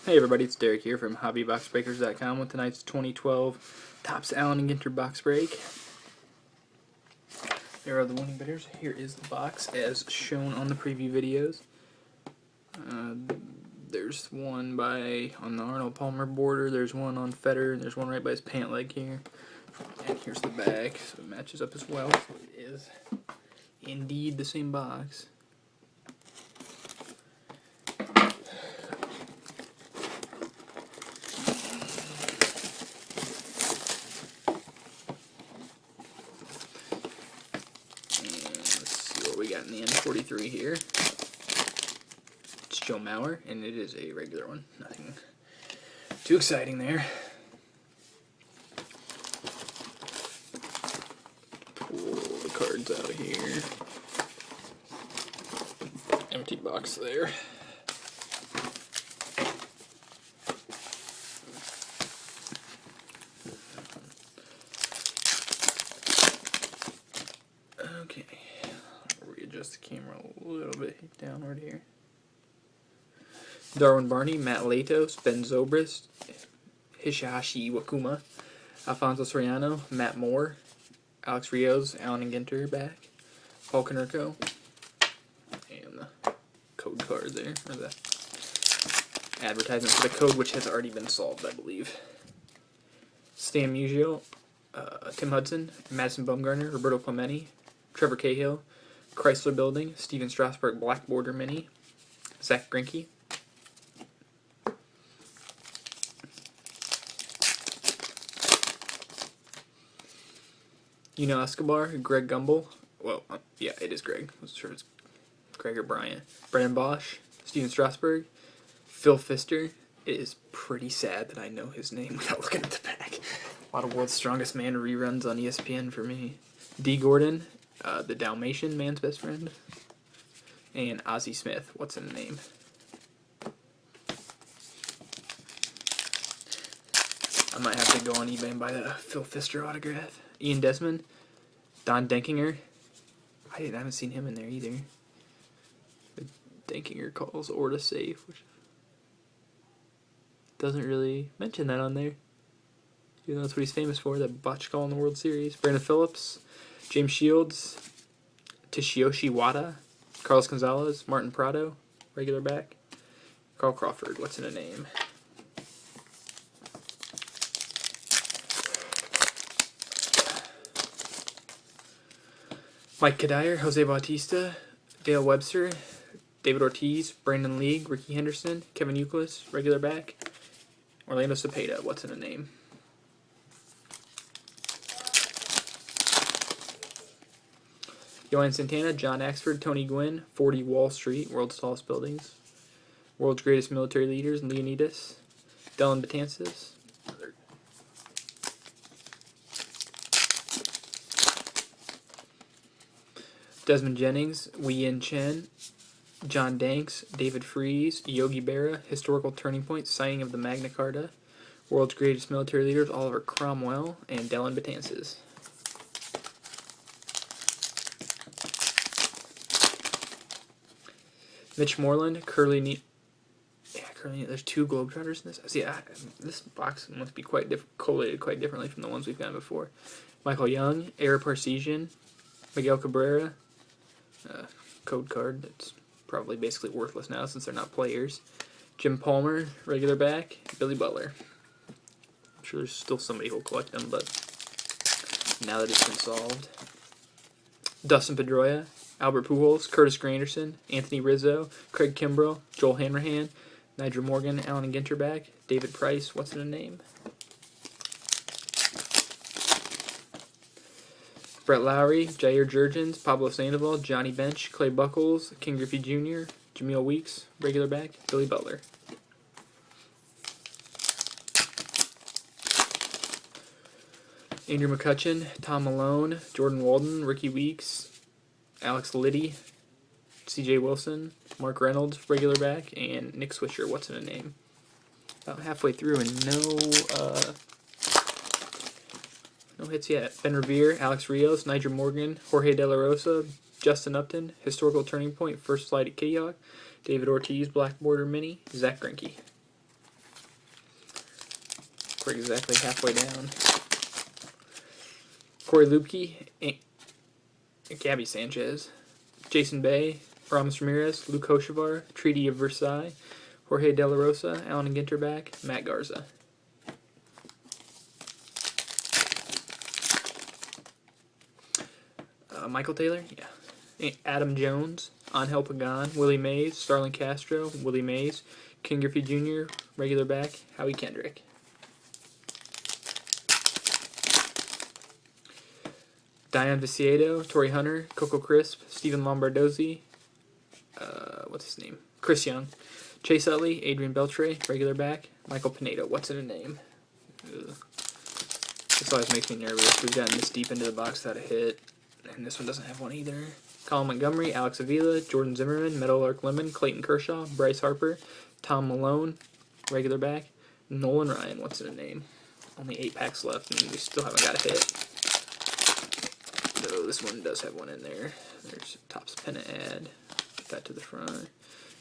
Hey everybody, it's Derek here from HobbyBoxBreakers.com with tonight's 2012 Topps Allen Ginter box break. There are the winning bidders. Here is the box as shown on the preview videos. There's one on the Arnold Palmer border, there's one on Federer, and there's one right by his pant leg here. And here's the back, so it matches up as well. So it is indeed the same box. We got in the end 43 here. It's Joe Mauer, and it is a regular one. Nothing too exciting there. Pull the cards out of here. Empty box there. Okay. Readjust the camera a little bit downward here. Darwin Barney, Matt Latos, Ben Zobrist, Hisaishi Wakuma, Alfonso Soriano, Matt Moore, Alex Rios, Allen Ginter back, Paul Konerko, and the code card there, or the advertisement for the code, which has already been solved, I believe. Stan Musial, Tim Hudson, Madison Bumgarner, Roberto Clemente, Trevor Cahill, Chrysler Building, Steven Strasburg Black Border Mini, Zach Greinke, Escobar, Greg Gumbel, well, yeah, it is Greg, I wasn't sure if it's Greg or Brian, Brennan Bosch, Steven Strasburg, Phil Pfister. It is pretty sad that I know his name without looking at the back. A lot of World's Strongest Man reruns on ESPN for me. D. Gordon, the Dalmatian man's best friend, and Ozzie Smith. What's in the name? I might have to go on eBay and buy that Phil Pfister autograph. Ian Desmond, Don Denkinger. I haven't seen him in there either. The Denkinger calls Orta safe, which doesn't really mention that on there. Even though that's what he's famous for, that botch call in the World Series. Brandon Phillips, James Shields, Toshiyoshi Wada, Carlos Gonzalez, Martin Prado, regular back, Carl Crawford. What's in a name? Mike Kadire, Jose Bautista, Dale Webster, David Ortiz, Brandon League, Ricky Henderson, Kevin Youkilis, regular back, Orlando Cepeda. What's in a name? Yohan Santana, John Axford, Tony Gwynn, 40 Wall Street, World's Tallest Buildings, World's Greatest Military Leaders, Leonidas, Dellin Betances, Desmond Jennings, Wei-Yin Chen, John Danks, David Freese, Yogi Berra, Historical Turning Point, Signing of the Magna Carta, World's Greatest Military Leaders, Oliver Cromwell, and Dellin Betances. Mitch Moreland, Curly there's two Globetrotters in this. See, this box must be collated quite differently from the ones we've gotten before. Michael Young, Ara Parseghian, Miguel Cabrera, code card that's probably basically worthless now since they're not players. Jim Palmer, regular back, Billy Butler. I'm sure there's still somebody who'll collect them, but now that it's been solved. Dustin Pedroia, Albert Pujols, Curtis Granderson, Anthony Rizzo, Craig Kimbrell, Joel Hanrahan, Nigel Morgan, Allen Ginter back, David Price. What's in a name? Brett Lowry, Jair Jurgens, Pablo Sandoval, Johnny Bench, Clay Buchholz, King Griffey Jr., Jameel Weeks, regular back, Billy Butler. Andrew McCutchen, Tom Malone, Jordan Walden, Ricky Weeks, Alex Liddy, C.J. Wilson, Mark Reynolds, regular back, and Nick Swisher. What's in a name? About halfway through and no hits yet. Ben Revere, Alex Rios, Nigel Morgan, Jorge De La Rosa, Justin Upton, Historical Turning Point, First Flight at Kitty Hawk, David Ortiz, Black Border Mini, Zach Greinke. We're exactly halfway down. Corey Lupke, Gabby Sanchez, Jason Bay, Ramos Ramirez, Luke Hochevar, Treaty of Versailles, Jorge De La Rosa, Allen Ginter back, Matt Garza. Michael Taylor, yeah. Adam Jones, Angel Pagan, Willie Mays, Starlin Castro, Willie Mays, Ken Griffey Jr., regular back, Howie Kendrick. Diane Viciedo, Torrey Hunter, Coco Crisp, Stephen Lombardozzi, what's his name? Chris Young, Chase Utley, Adrian Beltre, regular back, Michael Pinedo. What's in a name? Ugh. This always makes me nervous. We've gotten this deep into the box without a hit, and this one doesn't have one either. Colin Montgomery, Alex Avila, Jordan Zimmerman, Meadowlark Lemon, Clayton Kershaw, Bryce Harper, Tom Malone, regular back, Nolan Ryan. What's in a name? Only 8 packs left, and we still haven't got a hit. Though this one does have one in there. There's Topps Pen ad. Put that to the front.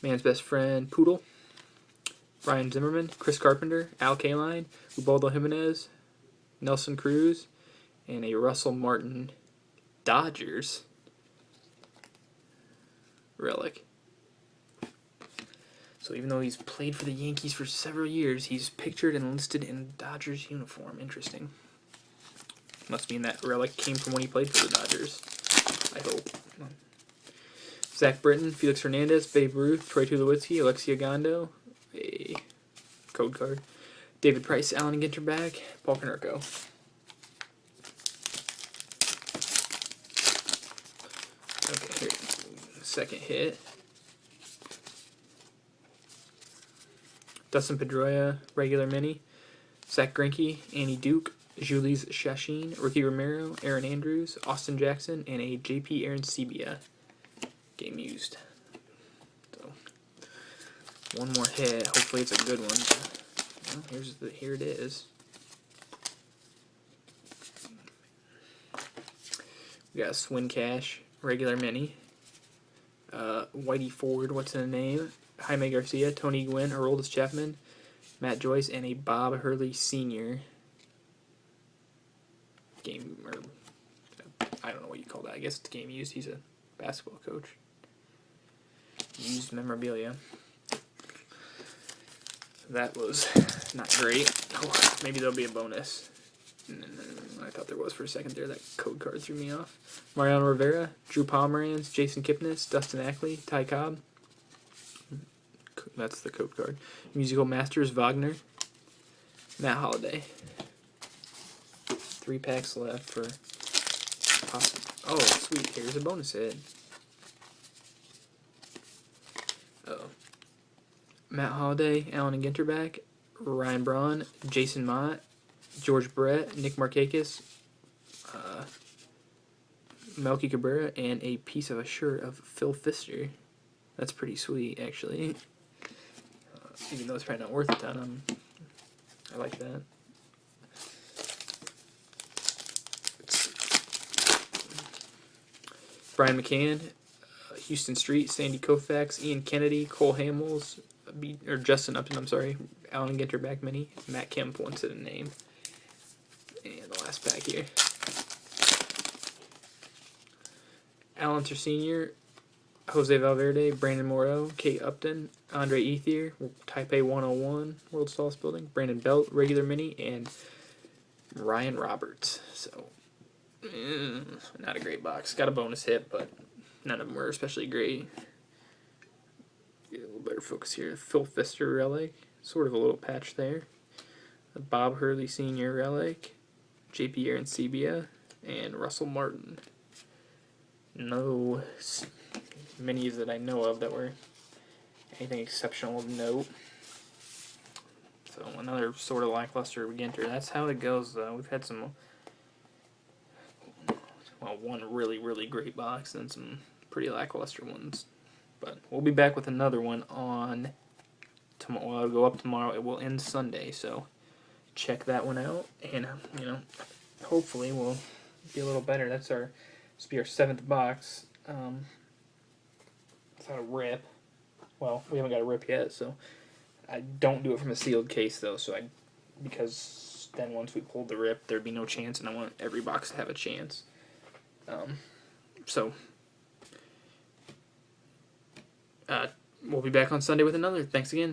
Man's Best Friend, Poodle, Brian Zimmerman, Chris Carpenter, Al Kaline, Ubaldo Jimenez, Nelson Cruz, and a Russell Martin Dodgers relic. So even though he's played for the Yankees for several years, he's pictured and listed in a Dodgers uniform. Interesting. Must mean that relic came from when he played for the Dodgers. I hope. Zach Britton, Felix Hernandez, Babe Ruth, Troy Tulowitzki, Alexia Gondo, a code card, David Price, Allen Ginter back, Paul Konerko. Okay, here, second hit. Dustin Pedroia, regular mini, Zach Greinke, Annie Duke, Julius Shashin, Ricky Romero, Aaron Andrews, Austin Jackson, and a JP Aaron Sebia. Game used. So one more hit. Hopefully it's a good one. Well, here it is. We got Swin Cash, regular mini. Whitey Ford, what's in the name? Jaime Garcia, Tony Gwynn, Aroldis Chapman, Matt Joyce, and a Bob Hurley Sr. Game, or I don't know what you call that. I guess it's game used. He's a basketball coach. Used memorabilia. That was not great. Oh, maybe there'll be a bonus. I thought there was for a second there. That code card threw me off. Mariano Rivera, Drew Pomeranz, Jason Kipnis, Dustin Ackley, Ty Cobb. That's the code card. Musical Masters, Wagner, Matt Holliday. 3 packs left for oh, sweet. Here's a bonus hit. Matt Holliday, Allen Ginter back, Ryan Braun, Jason Mott, George Brett, Nick Markakis, Melky Cabrera, and a piece of a shirt of Phil Fister. That's pretty sweet, actually. Even though it's probably not worth a ton, I like that. Brian McCann, Houston Street, Sandy Koufax, Ian Kennedy, Cole Hamels, or Justin Upton, I'm sorry, Allen Ginter back mini, Matt Kemp wants it a name. And the last pack here. Alan Sr., Jose Valverde, Brandon Moreau, Kate Upton, Andre Ethier, Taipei 101, World Sauce Building, Brandon Belt, regular mini, and Ryan Roberts. So, not a great box. Got a bonus hit, but none of them were especially great. Get a little better focus here. Phil Fister relic, sort of a little patch there. A Bob Hurley Sr. relic, JP Aaron Sebia, and Russell Martin. No minis that I know of that were anything exceptional of note. So another sort of lackluster Ginter. That's how it goes, though. We've had some, well, one really, really great box and some pretty lackluster ones. But we'll be back with another one on tomorrow. Well, it'll go up tomorrow. It will end Sunday, so check that one out. And, hopefully we'll be a little better. This will be our 7th box. Without a rip. Well, we haven't got a rip yet, so I don't do it from a sealed case, though, because then once we pulled the rip, there'd be no chance, and I want every box to have a chance. So we'll be back on Sunday with another. Thanks again.